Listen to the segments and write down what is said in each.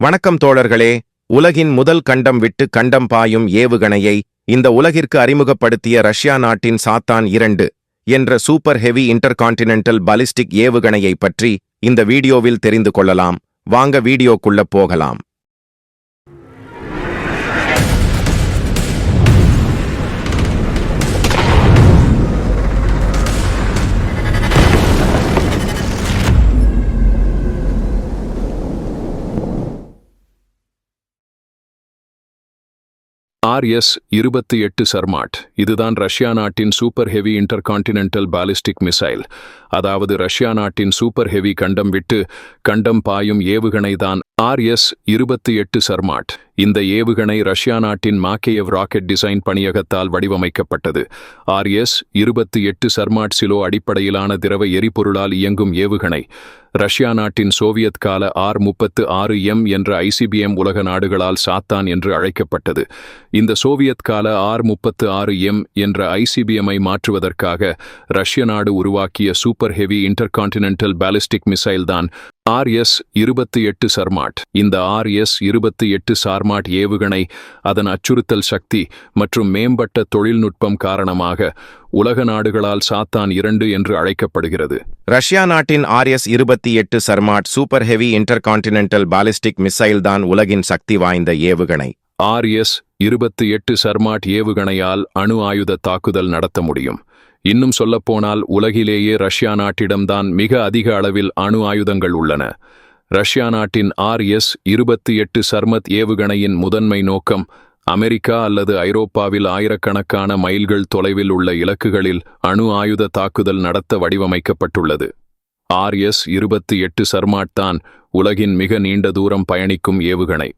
வணக்கம் தோழர்களே. உலகின் முதல் கண்டம் விட்டு கண்டம் பாயும் ஏவுகணையை இந்த உலகிற்கு அறிமுகப்படுத்திய ரஷ்யா நாட்டின் சாத்தான் 2 என்ற சூப்பர் ஹெவி இன்டர்கான்டினென்டல் பாலிஸ்டிக் ஏவுகணையை பற்றி இந்த வீடியோவில் தெரிந்து கொள்ளலாம். வாங்க வீடியோக்குள்ள போகலாம். RS-28 சர்மாட் இதுதான் ரஷ்யா நாட்டின் super heavy intercontinental ballistic missile. அதாவது ரஷ்யா நாட்டின் சூப்பர் ஹெவி கண்டம் விட்டு கண்டம் பாயும் ஏவுகணை தான் RS-28 சர்மாட். இந்த ஏவுகணை ரஷ்யா நாட்டின் மாக்கேயவ் ராக்கெட் டிசைன் பணியகத்தால் வடிவமைக்கப்பட்டது. RS-28 சர்மாட் சிலோ அடிப்படையிலான திரவ எரிபொருளால் இயங்கும் ஏவுகணை. ரஷ்யா நாட்டின் சோவியத் கால R-36M என்ற ICBM உலக நாடுகளால் சாத்தான் என்று அழைக்கப்பட்டது. இந்த சோவியத் கால R-36M என்ற ICBM-ஐ மாற்றுவதற்காக ரஷ்ய நாடு உருவாக்கிய super heavy intercontinental ballistic missile தான் RS-28 சர்மாட். இந்த RS-28 சார்மாட் ஏவுகணை அதன் அச்சுறுத்தல் சக்தி மற்றும் மேம்பட்ட தொழில்நுட்பம் காரணமாக உலக நாடுகளால் சாத்தான் 2 என்று அழைக்கப்படுகிறது. ரஷ்யா நாட்டின் RS-28 Sarmat super heavy intercontinental ballistic missile தான் உலகின் சக்தி வாய்ந்த ஏவுகணை. RS-28 சர்மாட் ஏவுகணையால் அணு ஆயுத தாக்குதல் நடத்த முடியும். இன்னும் சொல்லப்போனால் உலகிலேயே ரஷ்யா நாட்டிடம்தான் மிக அதிக அளவில் அணு ஆயுதங்கள் உள்ளன. ரஷ்யா நாட்டின் RS-28 சர்மத் ஏவுகணையின் முதன்மை நோக்கம் அமெரிக்கா அல்லது ஐரோப்பாவில் ஆயிரக்கணக்கான மைல்கள் தொலைவில் உள்ள இலக்குகளில் அணு ஆயுத தாக்குதல் நடத்த வடிவமைக்கப்பட்டுள்ளது. RS-28 சர்மாட் தான் உலகின் மிக நீண்ட தூரம் பயணிக்கும் ஏவுகணை.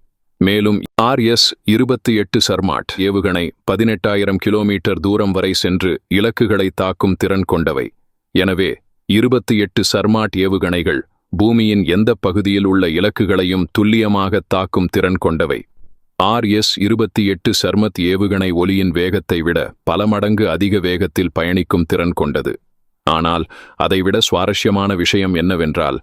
மேலும் RS-28 சர்மாட் ஏவுகணை 18,000 கிலோமீட்டர் தூரம் வரை சென்று இலக்குகளை தாக்கும் திறன் கொண்டவை. எனவே 28 சர்மாட் ஏவுகணைகள் பூமியின் எந்த பகுதியில் உள்ள இலக்குகளையும் துல்லியமாக தாக்கும் திறன் கொண்டவை. RS-28 சர்மத் ஏவுகணை ஒலியின் வேகத்தை விட பல மடங்கு அதிக வேகத்தில் பயணிக்கும் திறன் கொண்டது. ஆனால் அதைவிட சுவாரஸ்யமான விஷயம் என்னவென்றால்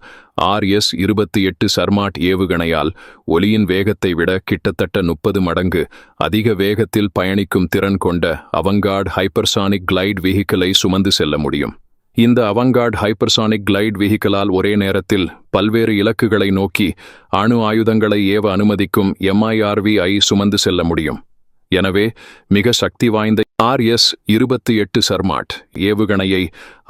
RS-28 சர்மாட் ஏவுகணையால் ஒலியின் வேகத்தை விட கிட்டத்தட்ட 30 மடங்கு அதிக வேகத்தில் பயணிக்கும் திறன் கொண்ட அவங்கார்ட் ஹைப்பர்சானிக் கிளைட் வெஹிக்கிளை சுமந்து செல்ல முடியும். இந்த அவங்கார்ட் ஹைப்பர்சானிக் கிளைட் வெஹிக்கிளால் ஒரே நேரத்தில் பல்வேறு இலக்குகளை நோக்கி அணு ஆயுதங்களை ஏவ அனுமதிக்கும் MIRV-ஐ சுமந்து செல்ல முடியும். எனவே மிக சக்தி வாய்ந்த RS-28 சர்மாட் ஏவுகணையை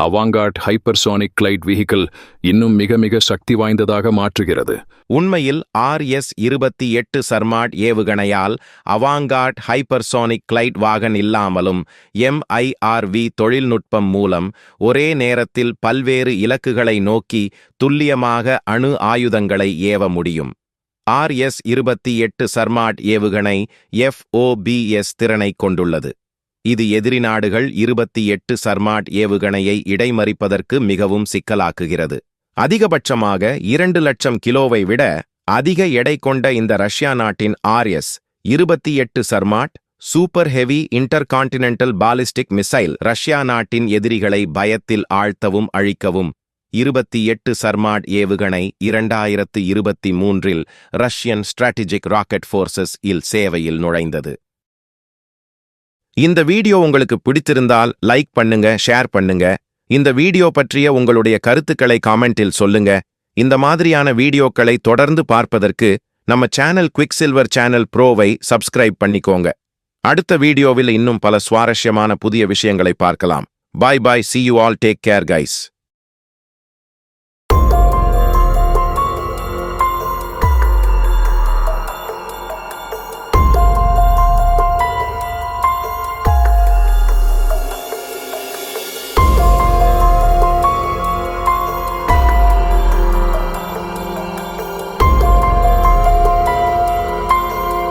அவங்கார்ட் ஹைப்பர்சானிக் கிளைட் வெஹிக்கிள் இன்னும் மிக மிக சக்தி வாய்ந்ததாக மாற்றுகிறது. உண்மையில் RS-28 சர்மாட் ஏவுகணையால் அவங்கார்ட் ஹைப்பர்சானிக் கிளைட் வாகன் இல்லாமலும் MIRV தொழில்நுட்பம் மூலம் ஒரே நேரத்தில் பல்வேறு இலக்குகளை நோக்கி துல்லியமாக அணு ஆயுதங்களை ஏவ முடியும். RS-28 சர்மாட் ஏவுகணை FOBS திறனை கொண்டுள்ளது. இது எதிரி நாடுகள் 28 சர்மாட் ஏவுகணையை இடைமறிப்பதற்கு மிகவும் சிக்கலாக்குகிறது. அதிகபட்சமாக 2 லட்சம் கிலோவை விட அதிக எடை கொண்ட இந்த ரஷ்யா நாட்டின் RS-28 Sarmat super heavy intercontinental ballistic missile Russia நாட்டின் எதிரிகளை பயத்தில் ஆழ்த்தவும் அழிக்கவும் 28 சர்மாட் ஏவுகணை 2023இல் ரஷ்யன் ஸ்ட்ராட்டஜிக் ராக்கெட் ஃபோர்சஸ் இல் சேவையில் நுழைந்தது. இந்த வீடியோ உங்களுக்கு பிடித்திருந்தால் லைக் பண்ணுங்க, ஷேர் பண்ணுங்க. இந்த வீடியோ பற்றிய உங்களுடைய கருத்துக்களை காமெண்டில் சொல்லுங்க. இந்த மாதிரியான வீடியோக்களை தொடர்ந்து பார்ப்பதற்கு நம்ம சேனல் குவிக்சில்வர் சேனல் ப்ரோவை சப்ஸ்கிரைப் பண்ணிக்கோங்க. அடுத்த வீடியோவில் இன்னும் பல சுவாரஸ்யமான புதிய விஷயங்களை பார்க்கலாம். பாய் பாய், see you all, take care guys.